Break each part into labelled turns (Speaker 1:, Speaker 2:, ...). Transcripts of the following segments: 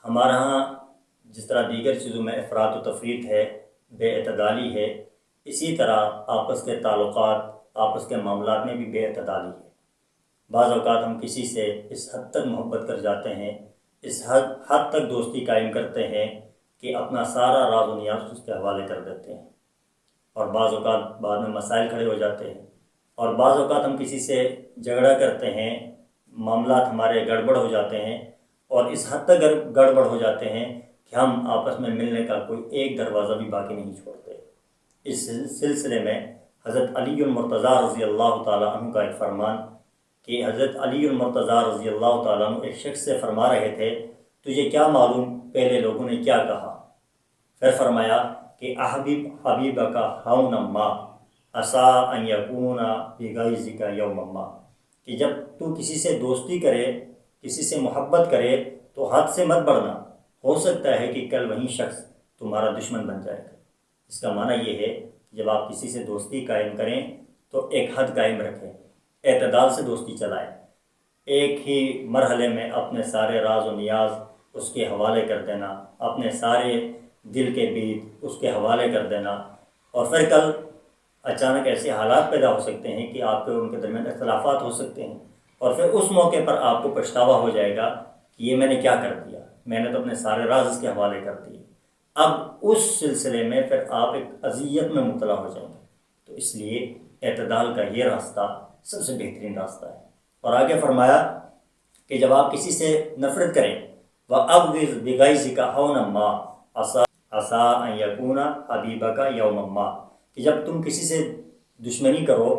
Speaker 1: ہمارے ہاں جس طرح دیگر چیزوں میں افراط و تفریط ہے، بے اعتدالی ہے، اسی طرح آپس کے تعلقات، آپس کے معاملات میں بھی بے اعتدالی ہے۔ بعض اوقات ہم کسی سے اس حد تک محبت کر جاتے ہیں، اس حد تک دوستی قائم کرتے ہیں کہ اپنا سارا راز و نیاز اس کے حوالے کر دیتے ہیں، اور بعض اوقات بعد میں مسائل کھڑے ہو جاتے ہیں، اور بعض اوقات ہم کسی سے جھگڑا کرتے ہیں، معاملات ہمارے گڑبڑ ہو جاتے ہیں، اور اس حد تک گڑبڑ ہو جاتے ہیں کہ ہم آپس میں ملنے کا کوئی ایک دروازہ بھی باقی نہیں چھوڑتے۔ اس سلسلے میں حضرت علی المرتضیٰ رضی اللہ تعالیٰ عنہ کا ایک فرمان کہ حضرت علی المرتضیٰ رضی اللہ تعالیٰ عنہ ایک شخص سے فرما رہے تھے، تجھے کیا معلوم پہلے لوگوں نے کیا کہا؟ پھر فرمایا کہ احبب حبیبک ہون ما عسیٰ ان یکون بغیظک یوم ما، کہ جب تو کسی سے دوستی کرے، کسی سے محبت کرے تو حد سے مت بڑھنا، ہو سکتا ہے کہ کل وہی شخص تمہارا دشمن بن جائے گا۔ اس کا معنی یہ ہے کہ جب آپ کسی سے دوستی قائم کریں تو ایک حد قائم رکھیں، اعتدال سے دوستی چلائیں، ایک ہی مرحلے میں اپنے سارے راز و نیاز اس کے حوالے کر دینا، اپنے سارے دل کے بیت اس کے حوالے کر دینا، اور پھر کل اچانک ایسے حالات پیدا ہو سکتے ہیں کہ آپ کے ان کے درمیان اختلافات ہو سکتے ہیں، اور پھر اس موقع پر آپ کو پچھتاوا ہو جائے گا کہ یہ میں نے کیا کر دیا، میں نے تو اپنے سارے راز اس کے حوالے کر دیے۔ اب اس سلسلے میں پھر آپ ایک اذیت میں مبتلا ہو جائیں گے۔ تو اس لیے اعتدال کا یہ راستہ سب سے بہترین راستہ ہے۔ اور آگے فرمایا کہ جب آپ کسی سے نفرت کریں، وَأَبْغِضْ بِغَيْظِكَ هَوْنًا مَا عَسَىٰ أَن يَكُونَ حَبِيبَكَ يَوْمًا مَا، کہ جب تم کسی سے دشمنی کرو،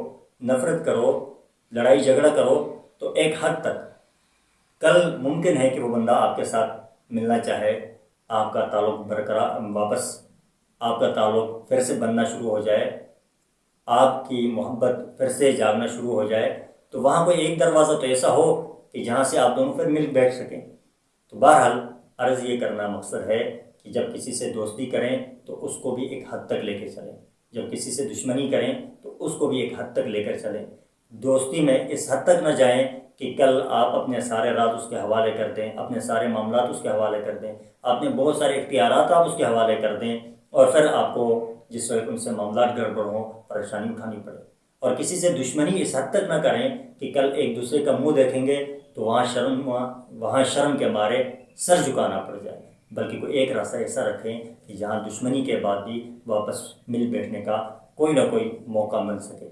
Speaker 1: نفرت کرو، لڑائی جھگڑا کرو تو ایک حد تک کل ممکن ہے کہ وہ بندہ آپ کے ساتھ ملنا چاہے، آپ کا تعلق برقرار، واپس آپ کا تعلق پھر سے بننا شروع ہو جائے، آپ کی محبت پھر سے جاگنا شروع ہو جائے، تو وہاں کوئی ایک دروازہ تو ایسا ہو کہ جہاں سے آپ دونوں پھر مل بیٹھ سکیں۔ تو بہرحال عرض یہ کرنا مقصد ہے کہ جب کسی سے دوستی کریں تو اس کو بھی ایک حد تک لے کے چلیں، جب کسی سے دشمنی کریں تو اس کو بھی ایک حد تک لے کر چلیں۔ دوستی میں اس حد تک نہ جائیں کہ کل آپ اپنے سارے راز اس کے حوالے کر دیں، اپنے سارے معاملات اس کے حوالے کر دیں، اپنے بہت سارے اختیارات آپ اس کے حوالے کر دیں، اور پھر آپ کو جس وقت ان سے معاملات گڑبڑ ہوں پریشانی اٹھانی پڑے۔ اور کسی سے دشمنی اس حد تک نہ کریں کہ کل ایک دوسرے کا منہ دیکھیں گے تو وہاں شرم کے مارے سر جھکانا پڑ جائے، بلکہ کوئی ایک راستہ ایسا رکھیں کہ جہاں دشمنی کے بعد بھی واپس مل بیٹھنے کا کوئی نہ کوئی موقع مل سکے۔